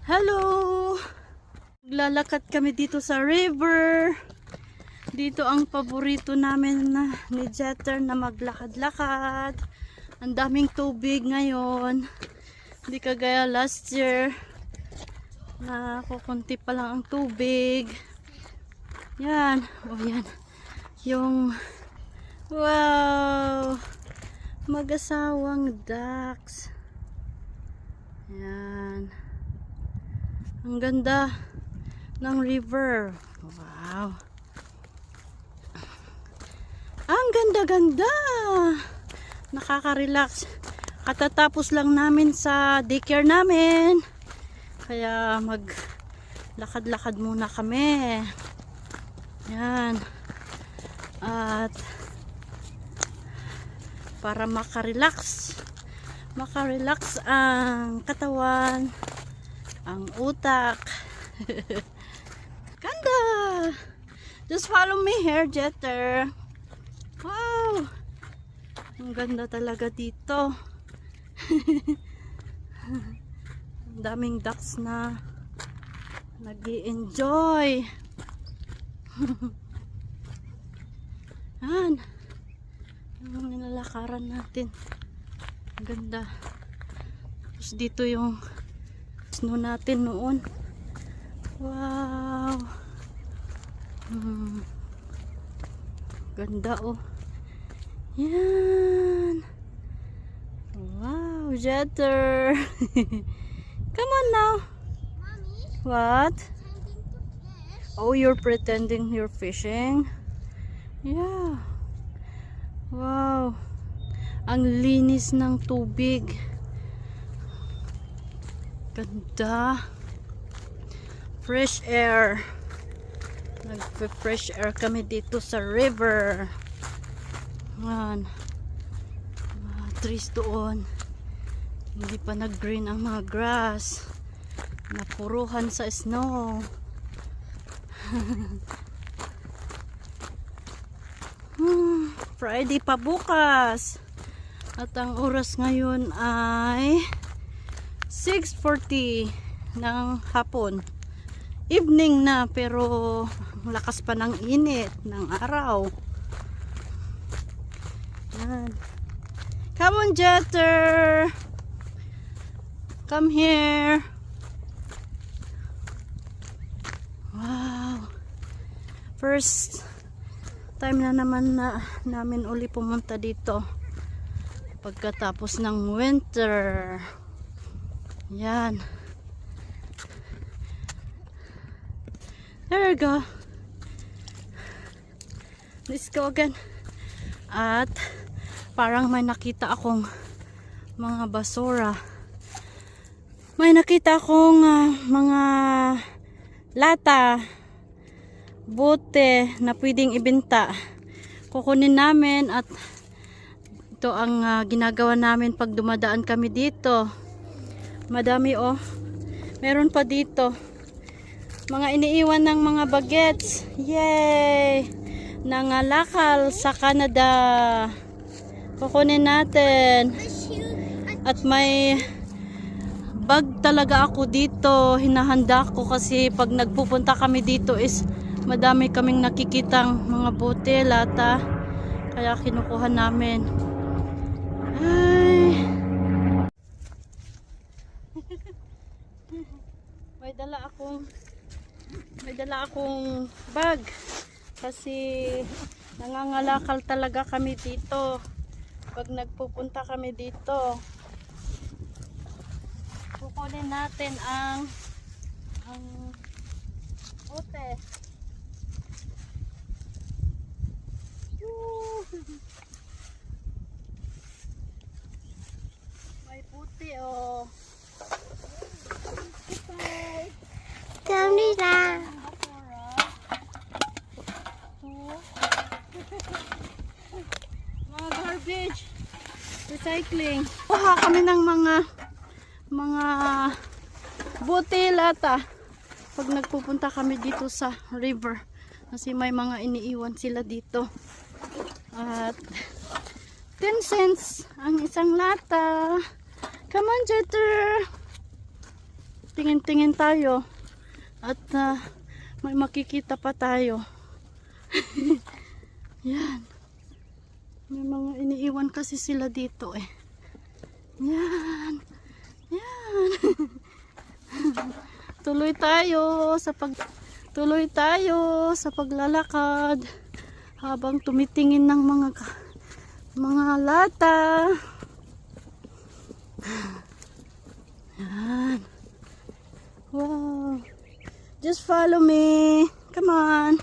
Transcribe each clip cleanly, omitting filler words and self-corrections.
Hello! Lalakad kami dito sa river. Dito ang paborito namin ni Jeter na maglakad-lakad. Ang daming tubig ngayon. Hindi kagaya last year na kukunti pa lang ang tubig. Yan. O yan. Yung wow! Mag-asawang ducks. Yan. Ang ganda ng river. Wow. Ang ganda-ganda. Nakaka-relax. Katatapos lang namin sa daycare namin. Kaya maglakad-lakad muna kami. Yan. At para makarelax. Makarelax ang katawan, ang utak. Ganda! Just follow me here, Jeter. Wow! Ang ganda talaga dito. Ang daming ducks na nag-i-enjoy. Yan. Ang nilalakaran natin. Ang ganda. Tapos dito yung snow natin noon. Wow. Ganda oh. Yan. Wow, Jeter. Come on now. Mommy, What? pretending to fish. Oh, you're pretending you're fishing? Yeah. Wow. Ang linis ng tubig. Ganda. Fresh air. Nag-fresh air kami dito sa river. Yan. Mga trees doon. Hindi pa nag-green ang mga grass. Napuruhan sa snow. Friday pa bukas. At ang oras ngayon ay 6:40 ng hapon. Evening na pero lakas pa ng init ng araw. Yan. Come on, Jeter. Come here. Wow. First time na naman na namin uli pumunta dito pagkatapos ng winter. Yan. There we go. Let's go again. At parang may nakita akong mga basura. May nakita akong mga lata, bote na pwedeng ibenta. Kukunin namin at ito ang ginagawa namin pag dumadaan kami dito. Madami oh. Meron pa dito. Mga iniiwan ng mga bagets. Yay! Nangalakal sa Canada. Kukunin natin. At may bag talaga ako dito. Hinahanda ko kasi pag nagpupunta kami dito is madami kaming nakikitang mga bote, lata. Kaya kinukuha namin. Ay. May dala akong bag kasi nangangalakal talaga kami dito pag nagpupunta kami dito. Kukunin natin ang bote. May puti oh. Kami lang. Mga garbage. Recycling. Kuha kami ng mga bote, lata pag nagpupunta kami dito sa river kasi may mga iniiwan sila dito. At 10 cents ang isang lata. Come on, Jeter. tingin-tingin tayo. At may makikita pa tayo. Yan. May mga iniiwan kasi sila dito eh. Yan. Yan. Tuloy tayo sa paglalakad habang tumitingin ng mga lata. Yan. Wow. Just follow me. Come on.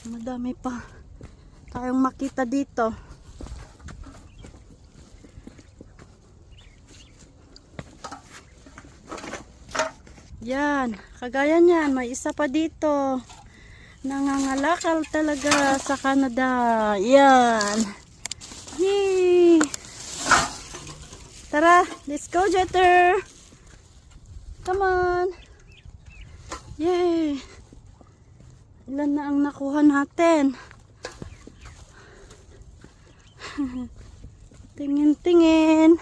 Madami pa tayong makita dito. Yan, kagaya niyan, may isa pa dito. Nangangalakal talaga sa Canada. Yan. Yay! Tara, let's go, Jeter. Come on. Yay! Ilan na ang nakuha natin? Tingin-tingin.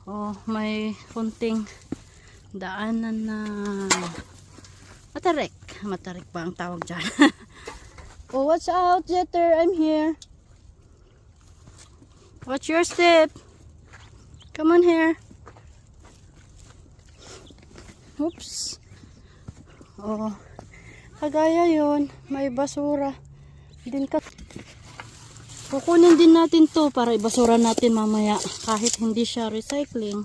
Oh, may kunting daanan na matarik. Matarik ba ang tawag dyan? Oh, watch out, Jeter. I'm here. Watch your step. Come on here. Oops. Oh, kagaya yun. May basura. Din ka. Kukunin din natin to para ibasura natin mamaya. Kahit hindi siya recycling,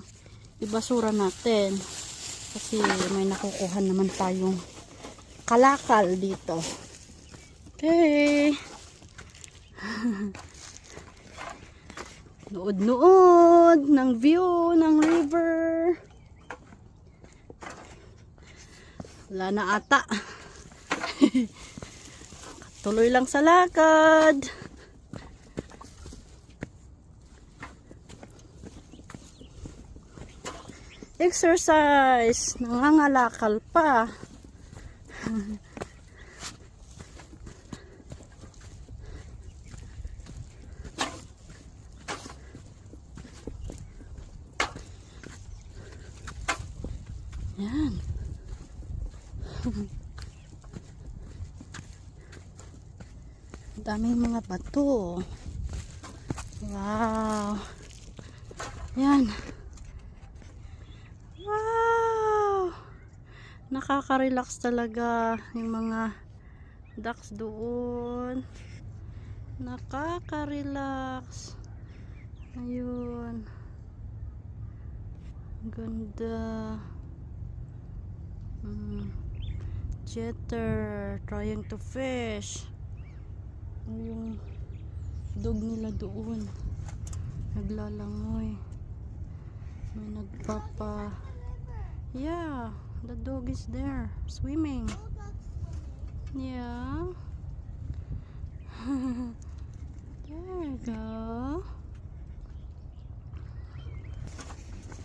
ibasura natin. Kasi may nakukuha naman tayong kalakal dito. Okay. Nood-nood ng view ng river. Wala na ata. Tuloy lang sa lakad. Exercise. Nangangalakal pa. Yan. Daming mga bato. Wow. Yan. Wow. Nakaka-relax talaga yung mga ducks doon. Nakaka-relax. Ayun. Ganda. Jeter trying to fish. Yung dog nila doon naglalangoy. May nagpapa. Yeah, the dog is there swimming. Yeah. There you go.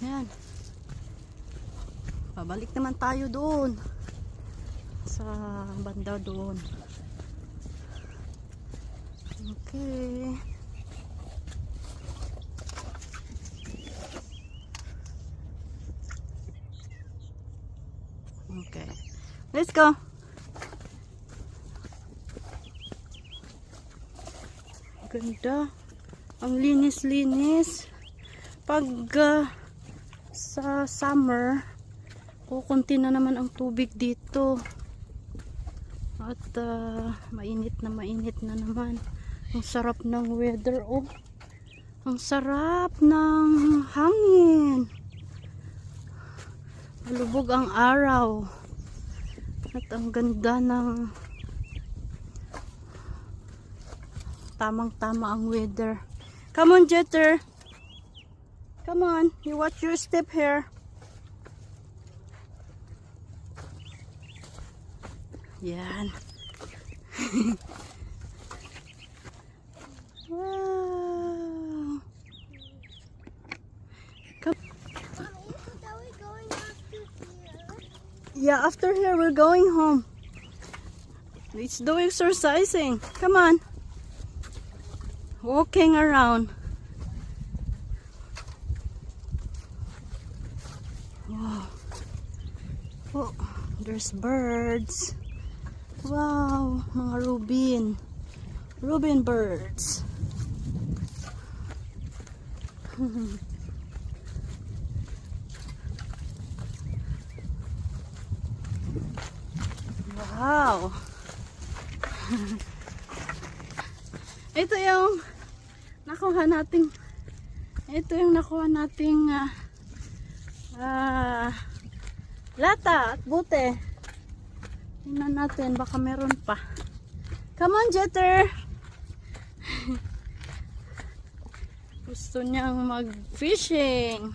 Yan. Pabalik naman tayo doon sa banda doon. Okay. Okay. Let's go. Ganda. Ang linis-linis. Pag sa summer, kukunti na naman ang tubig dito. At mainit na naman. Ang sarap ng weather. Oh. Ang sarap ng hangin. Malubog ang araw. At ang ganda ng tamang-tama ang weather. Come on, Jeter. Come on. You watch your step here. Yan. Wow. Come. Mommy, are we going after here? Yeah, after here we're going home. Let's do exercising. Come on. Walking around. Wow. Oh, there's birds. Wow, mga robin. Robin birds. Wow. Ito yung nakuha nating lata at bute. Tingnan natin, baka meron pa. Come on, Jeter! Gusto niyang mag-fishing.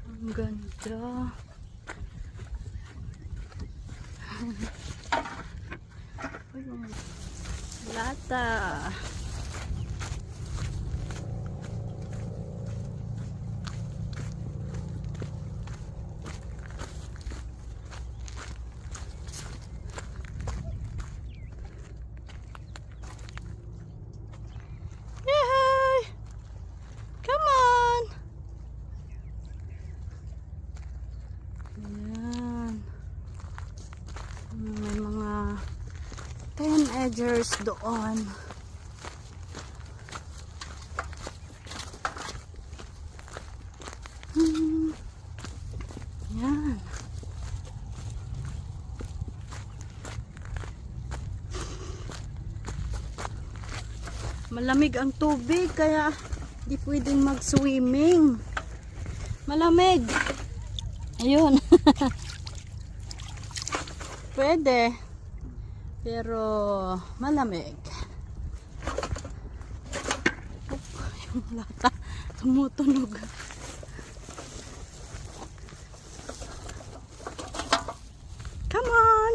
Ang ganda. Lata. Yay! Come on! Ayan. May mga 10-edgers doon. Yan. Malamig ang tubig kaya di pwedeng mag-swimming. Malamig. Ayun. Pwede. Pero malamig. Yung lata tumutunog. Come on.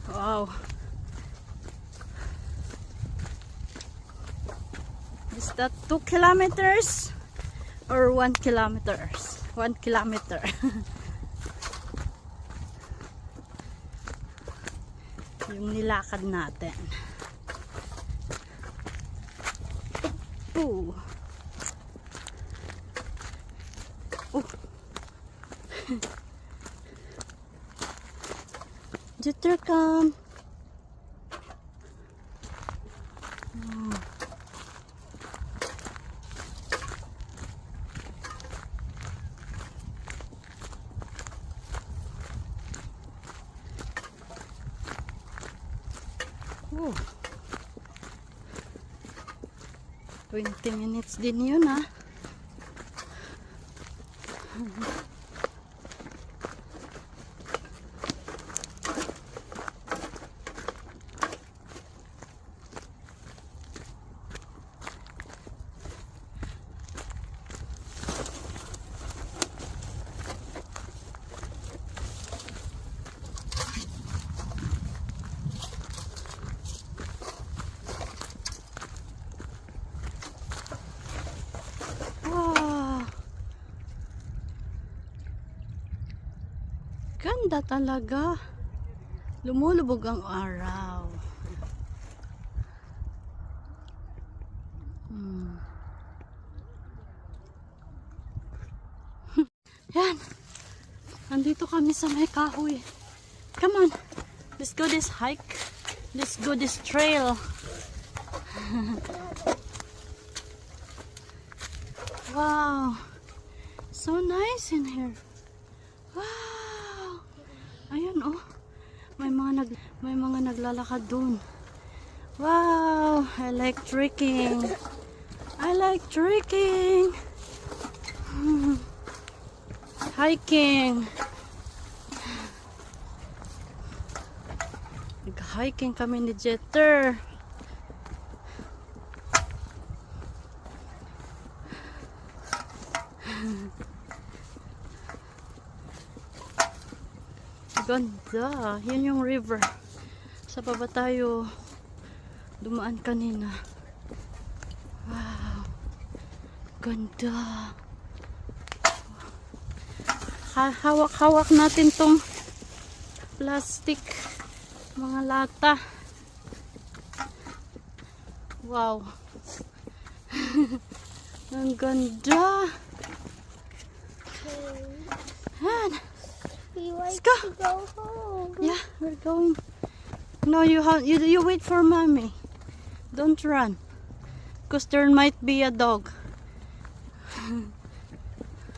Wow. Is that 2 kilometers? Or 1 kilometers? 1 kilometer. Yung nilakad natin. Ooh. Oh. Jeter, come. Oh. 20 minutes din yun, ha. Ganda talaga. Lumulubog ang araw. Yan. Nandito kami sa may kahoy. Come on. Let's go this hike. Let's go this trail. Wow. So nice in here. Wow. Ayun, oh. May mga naglalakad dun. Wow. I like trekking. I like trekking. Hiking. Nag-hiking kami ni Jeter. Ganda. Yan yung river. Sa baba tayo dumaan kanina. Wow. Ganda. Hawak-hawak natin tong plastic. Mga lata. Wow. Ang ganda. Han, We like go. to go home. yeah, we're going. No, you wait for mommy. Don't run. Because there might be a dog.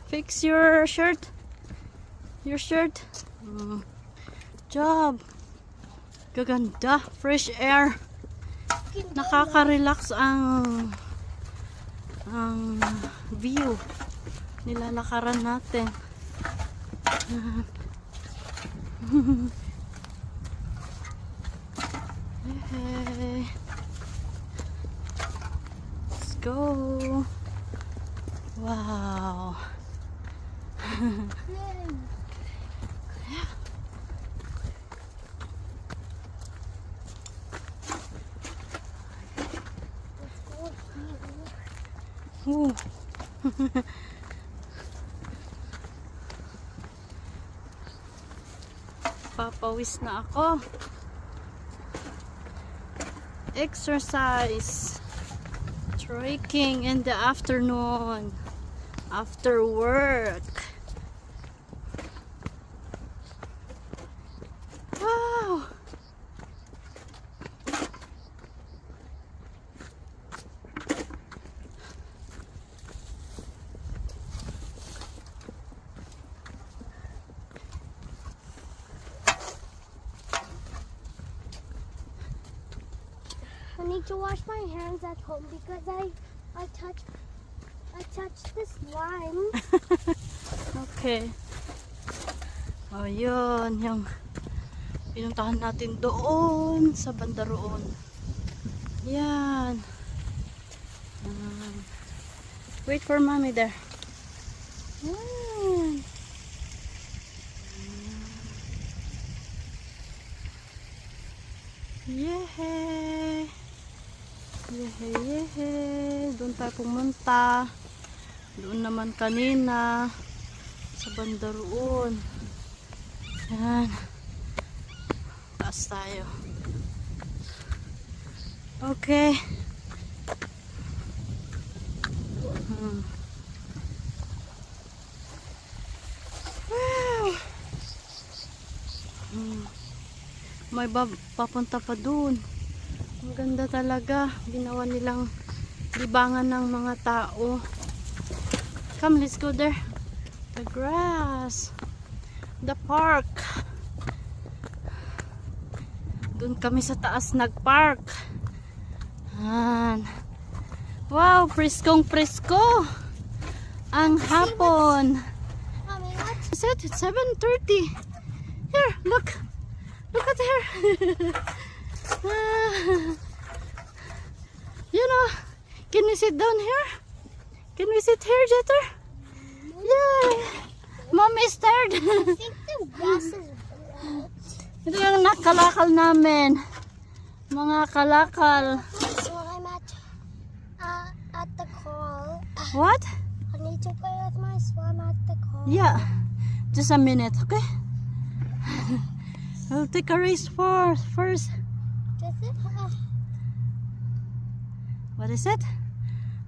Fix your shirt. Your shirt. Job. Gaganda. Fresh air. Nakaka-relax ang view. Nilalakaran natin. Hey. Let's go. Wow. Ooh. Papawis na ako. Exercise. Trekking in the afternoon. After work. Wow. I need to wash my hands at home because I touched the slime. Okay. Oh, yun. Yung pinuntahan natin doon sa banda roon. Yan. Wait for mommy there. Yan. Yehey! Yehey, yehey! Doon tayo pumunta. Doon naman kanina sa banda roon. Yan. Taas tayo. Okay. Wow. May papunta pa doon. Ang ganda talaga. Ginawa nilang libangan ng mga tao. Come, let's go there. The grass. The park. Doon kami sa taas nagpark. Wow, preskong presko. Ang hapon. Mommy, let's Is it? It's 7:30. Here, look. Look at her. You know, can we sit down here? Can we sit here, Jeter? Yay! Mom is tired. think the grass is wet. Ito yung nakalakal namin. Mga kalakal. So I'm at the call. What? I need to play with my swim at the call. Yeah. Just a minute, okay? I'll take a race first. Does it? What is it?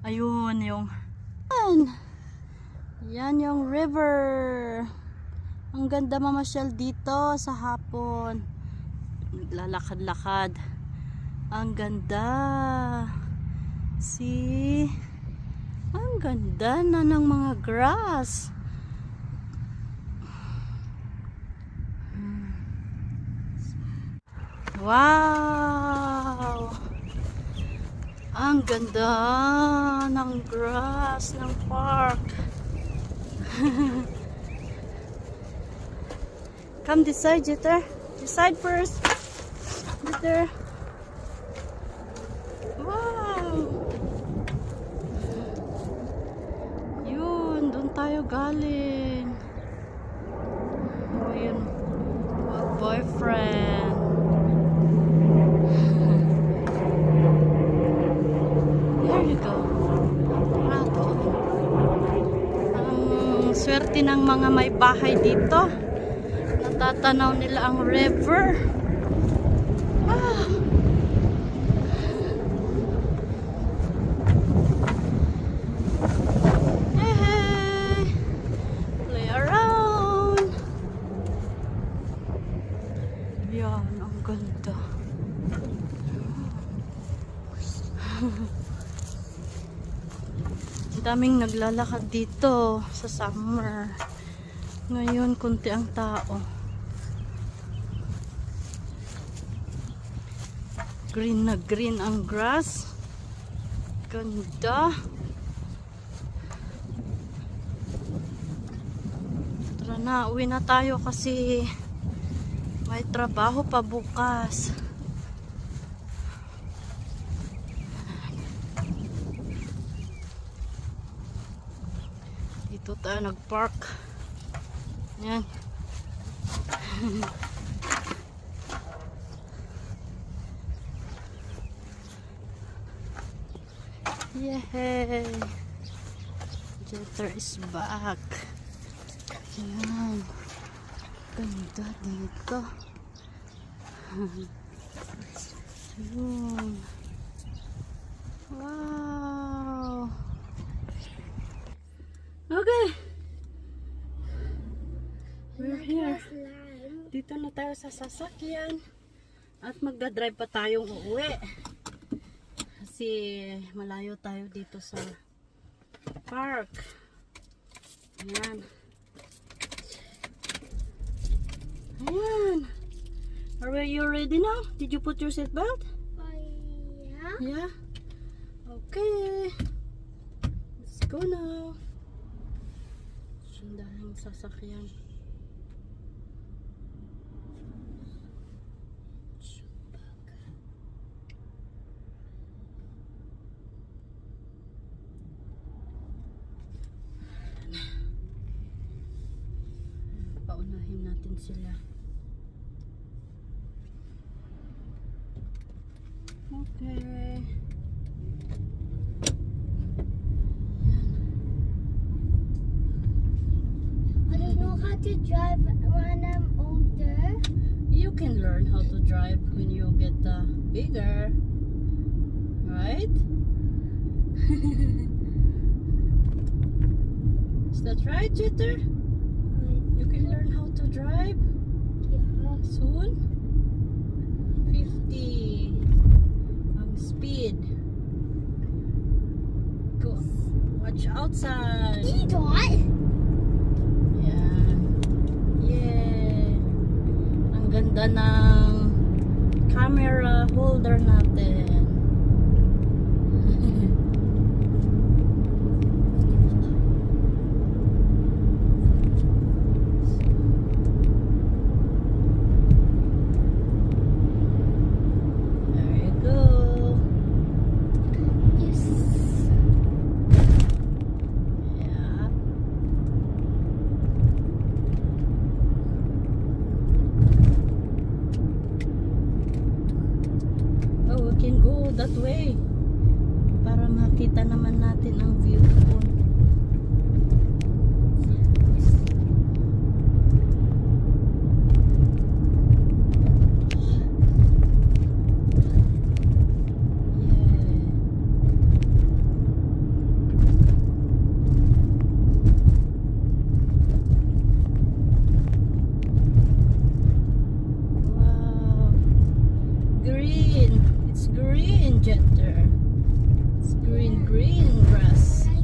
Ayun yung yan yung river. Ang ganda mamasyal dito sa hapon. Naglalakad-lakad. Ang ganda. See? Ang ganda na ng mga grass. Wow! Ang ganda ng grass ng park. Come this side, Jeter. This side first. Jeter. Wow! Yun, doon tayo galing. Oh, yun. My boyfriend. There you go. Rato. swerte ng mga may bahay dito. Natatanaw nila ang river. Ah. Hey, play around. Yan, ang ganda. Daming naglalakad dito sa summer. Ngayon, konti ang tao. Green na green ang grass. Ganda. Tara na, uwi na tayo kasi may trabaho pa bukas. Dito tayo nag-park. Yan. Yay! Jeter is back. Yan. Ganda dito. Yun. Wow! Okay. We're here. Dito na tayo sa sasakyan. At magdadrive pa tayong uuwi. Kasi malayo tayo dito sa park. Ayan. Ayan. Are you ready now? Did you put your seatbelt? Yeah. Yeah? Okay. Let's go now. Sundahan yung sasakyan. Paunahin natin sila. Okay. I don't know how to drive when I'm older. You can learn how to drive when you get bigger. Right? Is that right, Jeter? You can learn how to drive Yeah. soon. 50 ang speed. Go. Watch outside. Dot. Yan. Yeah. Ang ganda ng camera holder natin. There you go. Yes. Yeah. Oh, we can go that way. Para makita naman natin ang view doon. Yeah. Wow. Green. It's green, Jeter. It's green grass. I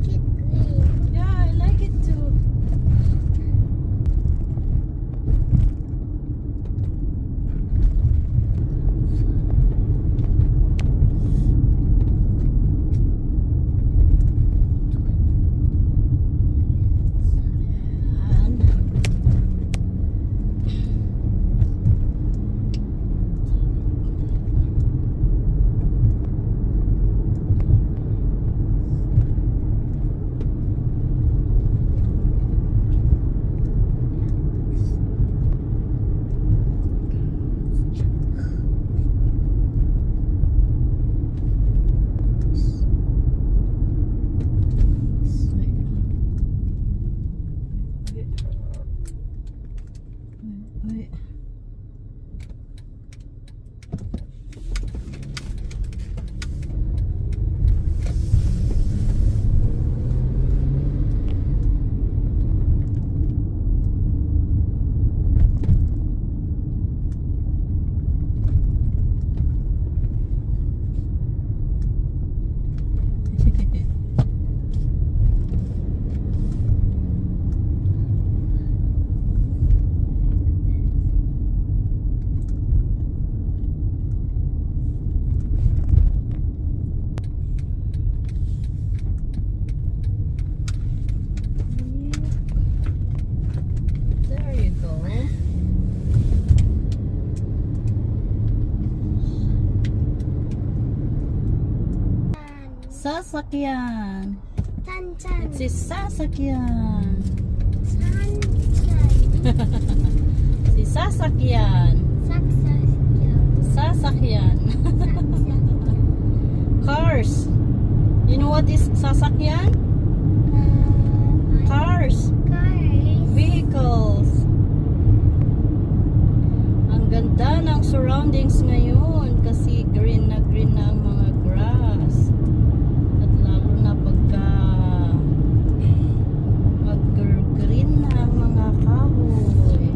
Sasakyan. Chan chan. It's a sasakyan. Chan chan. Si sasakyan. Saksakyan. Sasakyan. Saksakyan. Cars. You know what is sasakyan? Cars. Cars. Vehicles. Ang ganda ng surroundings ngayon kasi green na ang mga grass. At lalo na pagka mag-green na ang mga kahoy.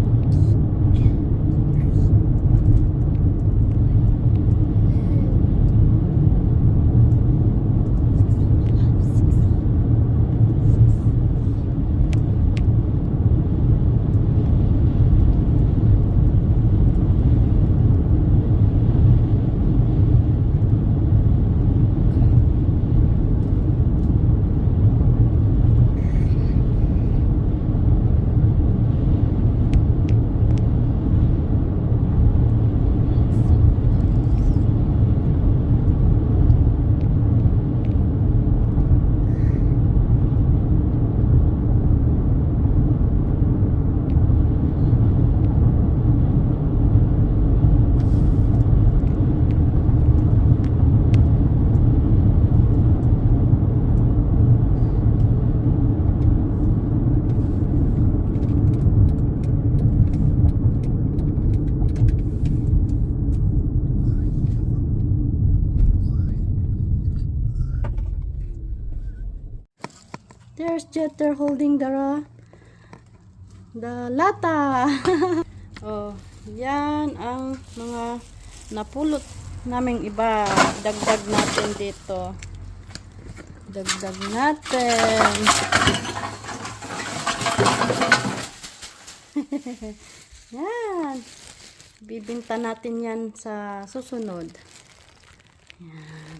There's Jeter holding the lata. Oh, yan ang mga napulot naming iba. Dagdag natin dito. Dagdag natin. Yan. Bibinta natin yan sa susunod. Yan.